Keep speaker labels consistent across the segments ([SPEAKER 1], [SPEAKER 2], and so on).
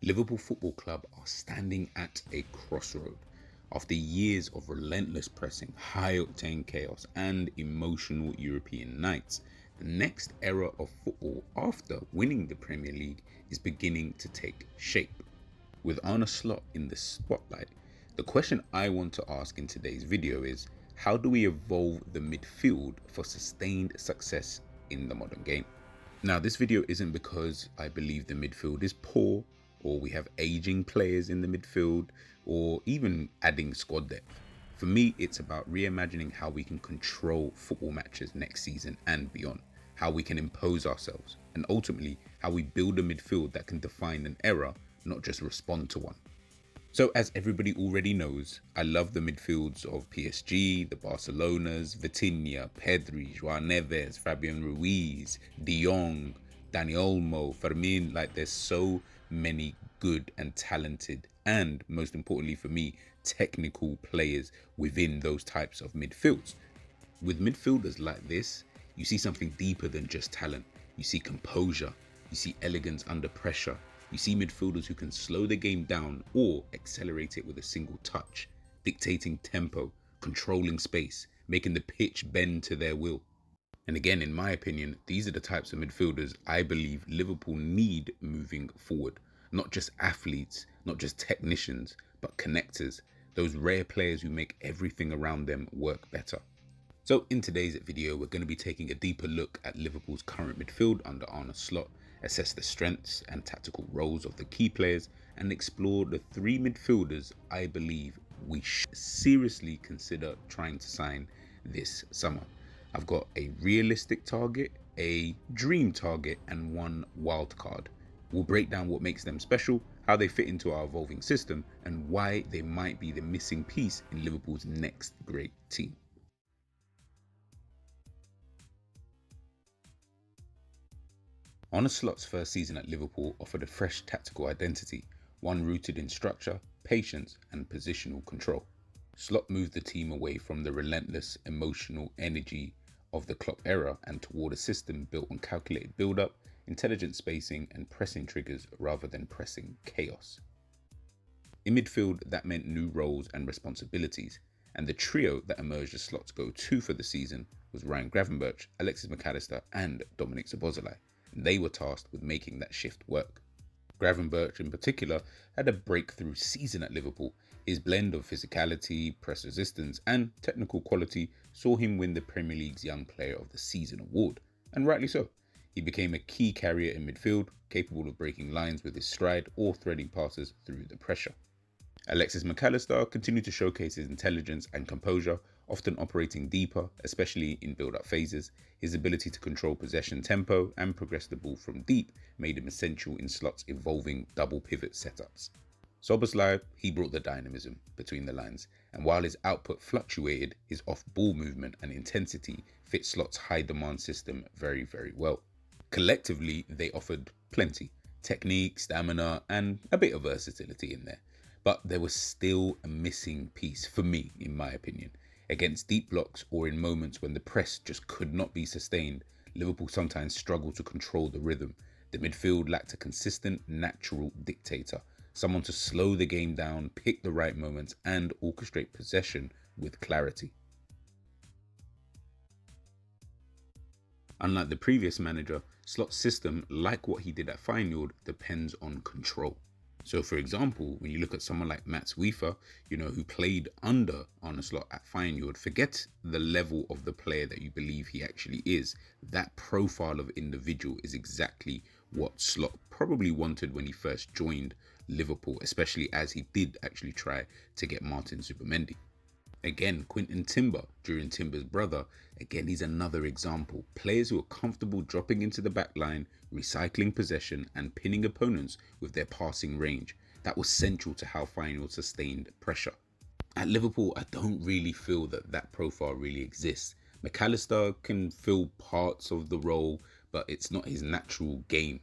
[SPEAKER 1] Liverpool Football Club are standing at a crossroad. After years of relentless pressing, high-octane chaos and emotional European nights, the next era of football after winning the Premier League is beginning to take shape. With Arne Slot in the spotlight, the question I want to ask in today's video is, how do we evolve the midfield for sustained success in the modern game? Now, this video isn't because I believe the midfield is poor, or we have aging players in the midfield, or even adding squad depth. For me, it's about reimagining how we can control football matches next season and beyond, how we can impose ourselves, and ultimately how we build a midfield that can define an era, not just respond to one. So as everybody already knows, I love the midfields of PSG, the Barcelonas, Vitinha, Pedri, João Neves, Fabian Ruiz, De Jong, Dani Olmo, Fermin. Like, there's so many good and talented, and most importantly for me, technical players within those types of midfields. With midfielders like this, you see something deeper than just talent. You see composure, you see elegance under pressure. You see midfielders who can slow the game down or accelerate it with a single touch, dictating tempo, controlling space, making the pitch bend to their will. And again, in my opinion, these are the types of midfielders I believe Liverpool need moving forward. Not just athletes, not just technicians, but connectors, those rare players who make everything around them work better. So in today's video, we're going to be taking a deeper look at Liverpool's current midfield under Arne Slot, assess the strengths and tactical roles of the key players, and explore the three midfielders I believe we should seriously consider trying to sign this summer. I've got a realistic target, a dream target, and one wild card. We'll break down what makes them special, how they fit into our evolving system, and why they might be the missing piece in Liverpool's next great team. Arne Slot's first season at Liverpool offered a fresh tactical identity, one rooted in structure, patience, and positional control. Slot moved the team away from the relentless emotional energy of the Klopp era and toward a system built on calculated build-up, intelligent spacing, and pressing triggers rather than pressing chaos. In midfield, that meant new roles and responsibilities, and the trio that emerged as Slot's go-to for the season was Ryan Gravenberch, Alexis Mac Allister, and Dominic Szoboszlai. They were tasked with making that shift work. Gravenberch in particular had a breakthrough season at Liverpool. His blend of physicality, press resistance, and technical quality saw him win the Premier League's Young Player of the Season award, and rightly so. He became a key carrier in midfield, capable of breaking lines with his stride or threading passes through the pressure. Alexis Mac Allister continued to showcase his intelligence and composure, often operating deeper, especially in build-up phases. His ability to control possession tempo and progress the ball from deep made him essential in Slot's evolving double pivot setups. Szoboszlai, he brought the dynamism between the lines, and while his output fluctuated, his off-ball movement and intensity fit Slot's high-demand system very, very well. Collectively, they offered plenty: technique, stamina, and a bit of versatility in there. But there was still a missing piece for me, in my opinion. Against deep blocks or in moments when the press just could not be sustained, Liverpool sometimes struggled to control the rhythm. The midfield lacked a consistent, natural dictator, someone to slow the game down, pick the right moments, and orchestrate possession with clarity. Unlike the previous manager, Slot's system, like what he did at Feyenoord, depends on control. So for example, when you look at someone like Mats Wiefer, who played under Arne Slot at Feyenoord, forget the level of the player that you believe he actually is. That profile of individual is exactly what Slot probably wanted when he first joined Liverpool, especially as he did actually try to get Martin Zubimendi. Again, Quinton Timber, during Timber's brother, again, he's another example. Players who are comfortable dropping into the back line, recycling possession, and pinning opponents with their passing range. That was central to how Feyenoord sustained pressure. At Liverpool, I don't really feel that profile really exists. Mac Allister can fill parts of the role, but it's not his natural game.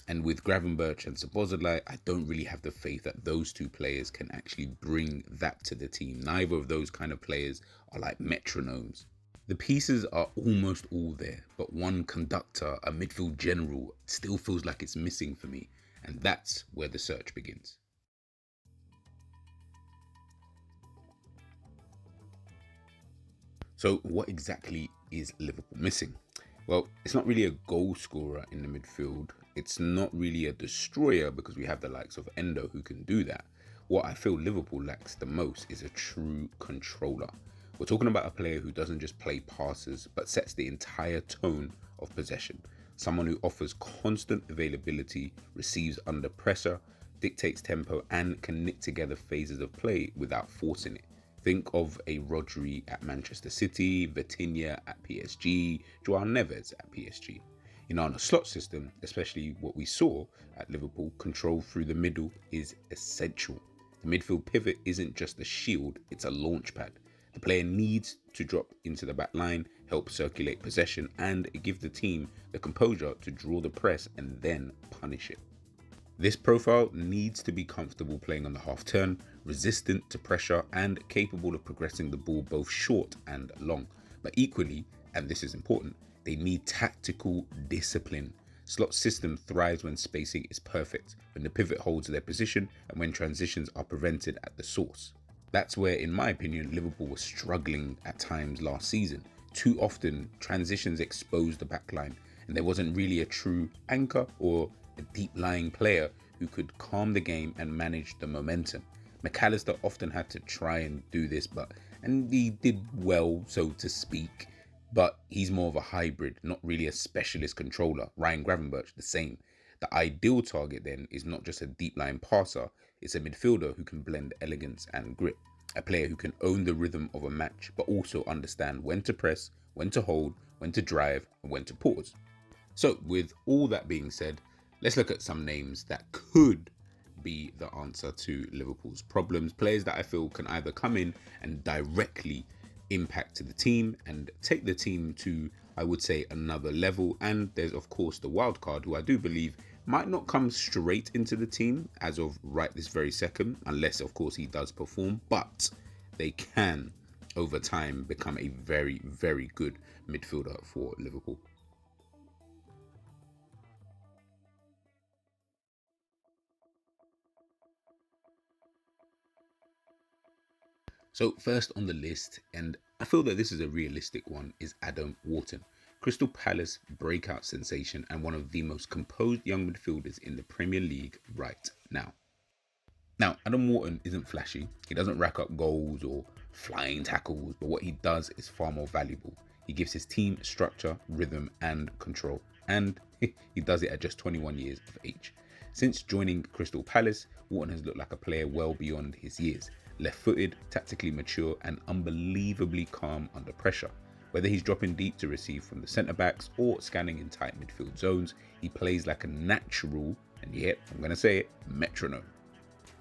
[SPEAKER 1] And with Gravenberch and Szoboszlai, I don't really have the faith that those two players can actually bring that to the team. Neither of those kind of players are like metronomes. The pieces are almost all there, but one conductor, a midfield general, still feels like it's missing for me. And that's where the search begins. So what exactly is Liverpool missing? Well, it's not really a goal scorer in the midfield. It's not really a destroyer because we have the likes of Endo who can do that. What I feel Liverpool lacks the most is a true controller. We're talking about a player who doesn't just play passes, but sets the entire tone of possession. Someone who offers constant availability, receives under pressure, dictates tempo, and can knit together phases of play without forcing it. Think of a Rodri at Manchester City, Vitinha at PSG, João Neves at PSG. In Arne Slot system, especially what we saw at Liverpool, control through the middle is essential. The midfield pivot isn't just a shield, it's a launch pad. The player needs to drop into the back line, help circulate possession, and give the team the composure to draw the press and then punish it. This profile needs to be comfortable playing on the half turn, resistant to pressure, and capable of progressing the ball both short and long. But equally, and this is important, they need tactical discipline. Slot's system thrives when spacing is perfect, when the pivot holds their position, and when transitions are prevented at the source. That's where, in my opinion, Liverpool was struggling at times last season. Too often, transitions exposed the backline, and there wasn't really a true anchor or a deep-lying player who could calm the game and manage the momentum. McAllister often had to try and do this, and he did well, so to speak, but he's more of a hybrid, not really a specialist controller. Ryan Gravenberch, the same. The ideal target then is not just a deep-lying passer, it's a midfielder who can blend elegance and grit. A player who can own the rhythm of a match, but also understand when to press, when to hold, when to drive, and when to pause. So with all that being said, let's look at some names that could be the answer to Liverpool's problems. Players that I feel can either come in and directly impact to the team and take the team to, I would say, another level. And there's of course the Wildcard, who I do believe might not come straight into the team as of right this very second, unless of course he does perform, but they can over time become a very, very good midfielder for Liverpool. So first on the list, and I feel that this is a realistic one, is Adam Wharton. Crystal Palace breakout sensation and one of the most composed young midfielders in the Premier League right now. Now, Adam Wharton isn't flashy. He doesn't rack up goals or flying tackles, but what he does is far more valuable. He gives his team structure, rhythm, and control. And he does it at just 21 years of age. Since joining Crystal Palace, Wharton has looked like a player well beyond his years. Left-footed, tactically mature, and unbelievably calm under pressure. Whether he's dropping deep to receive from the centre-backs or scanning in tight midfield zones, he plays like a natural, and yet, I'm going to say it, metronome.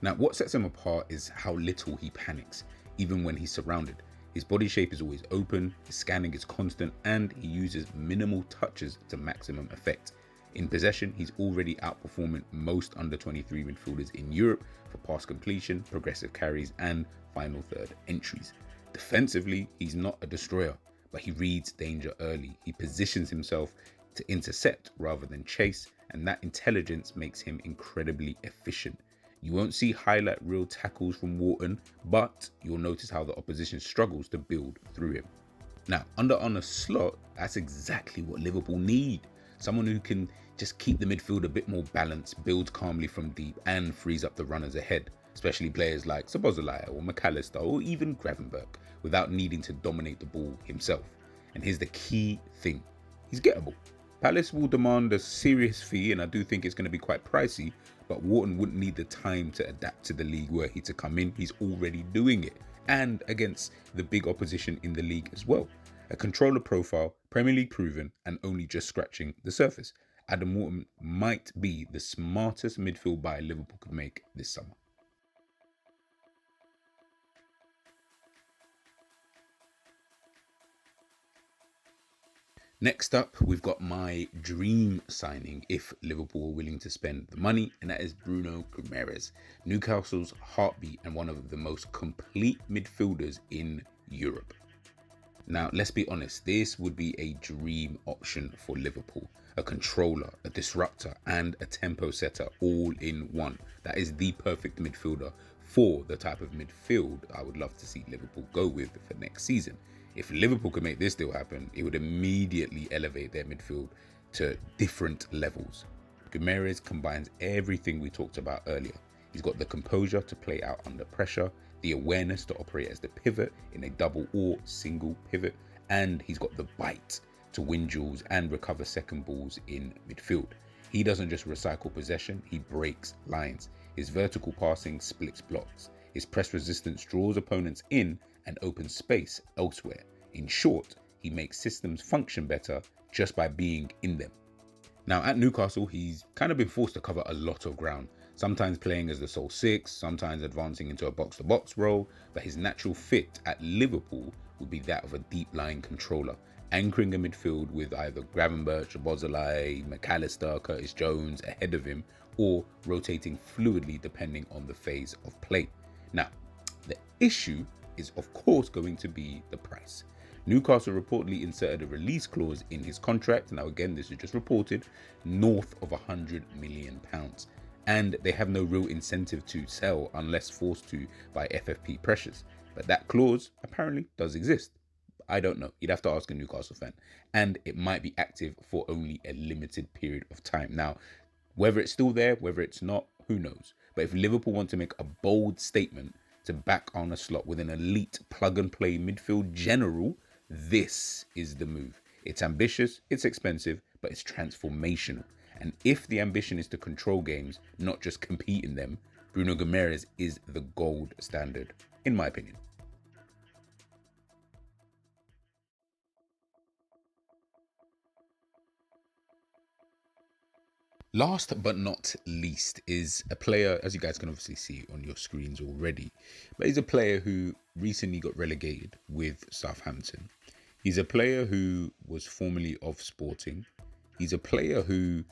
[SPEAKER 1] Now, what sets him apart is how little he panics, even when he's surrounded. His body shape is always open, his scanning is constant, and he uses minimal touches to maximum effect. In possession, he's already outperforming most under-23 midfielders in Europe for pass completion, progressive carries, and final third entries. Defensively, he's not a destroyer, but he reads danger early. He positions himself to intercept rather than chase, and that intelligence makes him incredibly efficient. You won't see highlight reel tackles from Wharton, but you'll notice how the opposition struggles to build through him. Now, under Arne Slot, that's exactly what Liverpool need. Someone who can just keep the midfield a bit more balanced, builds calmly from deep, and frees up the runners ahead, especially players like Szoboszlai or McAllister or even Gravenberch, without needing to dominate the ball himself. And here's the key thing: he's gettable. Palace will demand a serious fee, and I do think it's going to be quite pricey, but Wharton wouldn't need the time to adapt to the league were he to come in. He's already doing it, and against the big opposition in the league as well. A controller profile, Premier League proven, and only just scratching the surface. Adam Wharton might be the smartest midfield buy Liverpool could make this summer. Next up, we've got my dream signing if Liverpool are willing to spend the money, and that is Bruno Guimaraes, Newcastle's heartbeat and one of the most complete midfielders in Europe. Now, let's be honest, this would be a dream option for Liverpool. A controller, a disruptor, and a tempo setter all in one. That is the perfect midfielder for the type of midfield I would love to see Liverpool go with for next season. If Liverpool could make this deal happen, it would immediately elevate their midfield to different levels. Guimaraes combines everything we talked about earlier. He's got the composure to play out under pressure, the awareness to operate as the pivot in a double or single pivot, and he's got the bite to win duels and recover second balls in midfield. He doesn't just recycle possession, he breaks lines. His vertical passing splits blocks. His press resistance draws opponents in and opens space elsewhere. In short, he makes systems function better just by being in them. Now at Newcastle, he's kind of been forced to cover a lot of ground, sometimes playing as the sole six, sometimes advancing into a box-to-box role, but his natural fit at Liverpool would be that of a deep-lying controller, anchoring a midfield with either Gravenberch, Szoboszlai, McAllister, Curtis Jones ahead of him, or rotating fluidly depending on the phase of play. Now, the issue is of course going to be the price. Newcastle reportedly inserted a release clause in his contract. Now again, this is just reported, north of £100 million. And they have no real incentive to sell unless forced to by FFP pressures. But that clause apparently does exist. I don't know. You'd have to ask a Newcastle fan. And it might be active for only a limited period of time. Now, whether it's still there, whether it's not, who knows? But if Liverpool want to make a bold statement to back Arne Slot with an elite plug-and-play midfield general, this is the move. It's ambitious, it's expensive, but it's transformational. And if the ambition is to control games, not just compete in them, Bruno Guimaraes is the gold standard, in my opinion. Last but not least is a player, as you guys can obviously see on your screens already, but he's a player who recently got relegated with Southampton. He's a player who was formerly of Sporting. He's a player who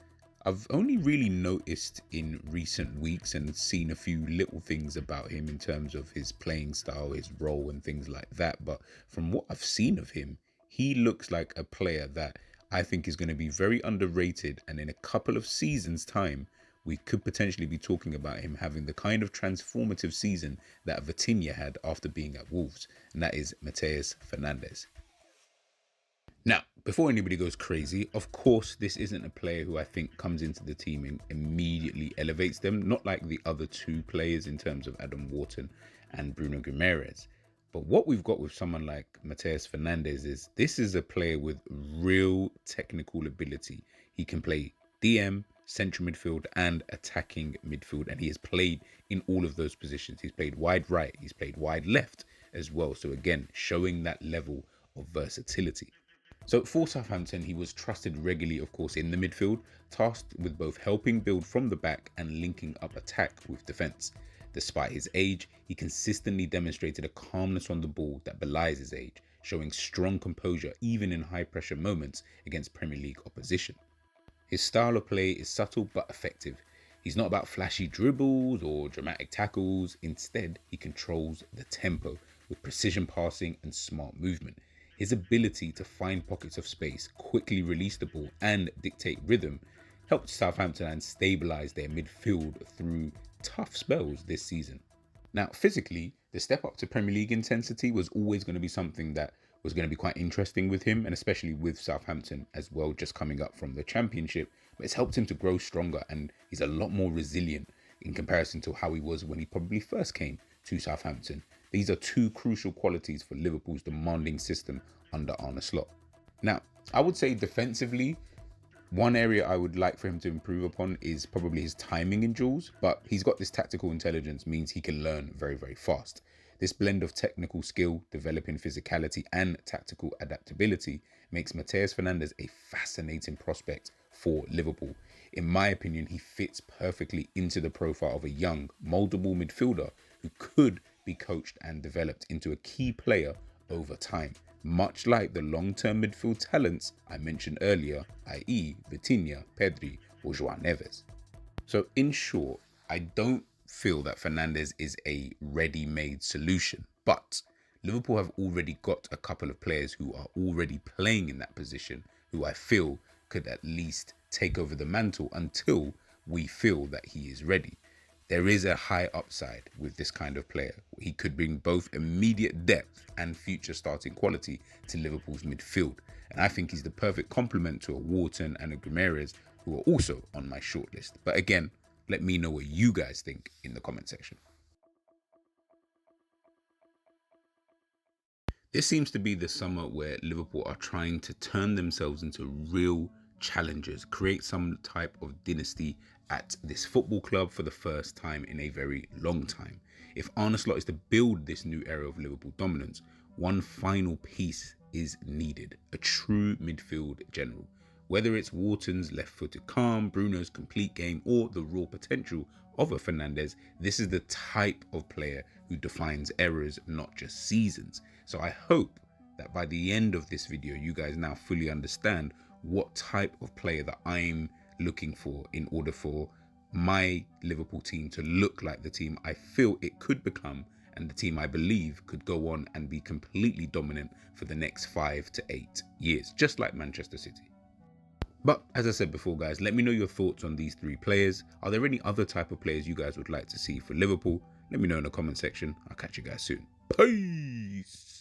[SPEAKER 1] I've only really noticed in recent weeks and seen a few little things about him in terms of his playing style, his role and things like that. But from what I've seen of him, he looks like a player that I think is going to be very underrated. And in a couple of seasons' time, we could potentially be talking about him having the kind of transformative season that Vitinha had after being at Wolves. And that is Matheus Fernandes. Now, before anybody goes crazy, of course, this isn't a player who I think comes into the team and immediately elevates them, not like the other two players in terms of Adam Wharton and Bruno Guimaraes. But what we've got with someone like Matheus Fernandes is this is a player with real technical ability. He can play DM, central midfield and attacking midfield, and he has played in all of those positions. He's played wide right, he's played wide left as well. So again, showing that level of versatility. So for Southampton, he was trusted regularly, of course, in the midfield, tasked with both helping build from the back and linking up attack with defence. Despite his age, he consistently demonstrated a calmness on the ball that belies his age, showing strong composure even in high-pressure moments against Premier League opposition. His style of play is subtle but effective. He's not about flashy dribbles or dramatic tackles. Instead, he controls the tempo with precision passing and smart movement. His ability to find pockets of space, quickly release the ball and dictate rhythm helped Southampton and stabilise their midfield through tough spells this season. Now, physically, the step up to Premier League intensity was always going to be something that was going to be quite interesting with him, and especially with Southampton as well, just coming up from the Championship. But it's helped him to grow stronger, and he's a lot more resilient in comparison to how he was when he probably first came to Southampton. These are two crucial qualities for Liverpool's demanding system under Arne Slot. Now, I would say defensively, one area I would like for him to improve upon is probably his timing in duels, but he's got this tactical intelligence, means he can learn very, very fast. This blend of technical skill, developing physicality and tactical adaptability makes Matheus Fernandes a fascinating prospect for Liverpool. In my opinion, he fits perfectly into the profile of a young, mouldable midfielder who could be coached and developed into a key player over time, much like the long-term midfield talents I mentioned earlier, i.e. Vitinha, Pedri or João Neves. So in short, I don't feel that Fernandes is a ready-made solution, but Liverpool have already got a couple of players who are already playing in that position, who I feel could at least take over the mantle until we feel that he is ready. There is a high upside with this kind of player. He could bring both immediate depth and future starting quality to Liverpool's midfield. And I think he's the perfect complement to a Wharton and a Guimaraes, who are also on my shortlist. But again, let me know what you guys think in the comment section. This seems to be the summer where Liverpool are trying to turn themselves into real challengers, create some type of dynasty at this football club for the first time in a very long time. If Arne Slot is to build this new era of Liverpool dominance, one final piece is needed: a true midfield general. Whether it's Wharton's left-footed calm, Bruno's complete game, or the raw potential of a Fernandes, this is the type of player who defines eras, not just seasons. So I hope that by the end of this video, you guys now fully understand what type of player that I'm looking for in order for my Liverpool team to look like the team I feel it could become, and the team I believe could go on and be completely dominant for the next 5 to 8 years, just like Manchester City. But as I said before, guys, let me know your thoughts on these 3 players. Are there any other type of players you guys would like to see for Liverpool? Let me know in the comment section. I'll catch you guys soon. Peace.